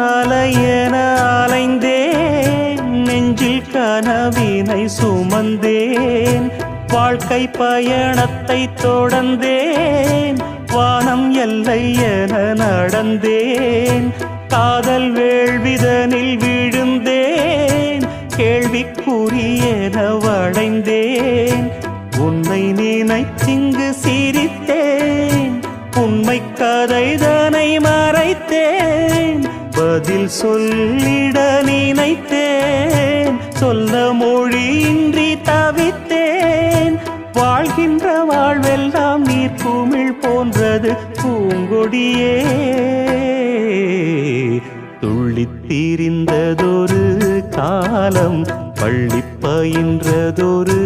அலையென அலைந்தேன், நெஞ்சில் கனவினை சுமந்தேன், வாழ்க்கை பயணத்தை தொடர்ந்தேன், வானம் எல்லை என நடந்தேன், காதல் வேள்விதனில் விழுந்தேன், கேள்விக்குரியென வளைந்தேன், உன்னை நினைத்திங்கு சிரித்தேன், உண்மை கதைதனை மறைத்தேன், பதில் சொல்லிட நினைத்தேன், சொல்ல மொழியின்றி தவித்தேன், வாழ்கின்ற வாழ்வெல்லாம் நீர்க்குமிழ் போன்றது பூங்கொடியே, துள்ளித் திரிந்ததொரு காலம், பள்ளி பயின்றதொரு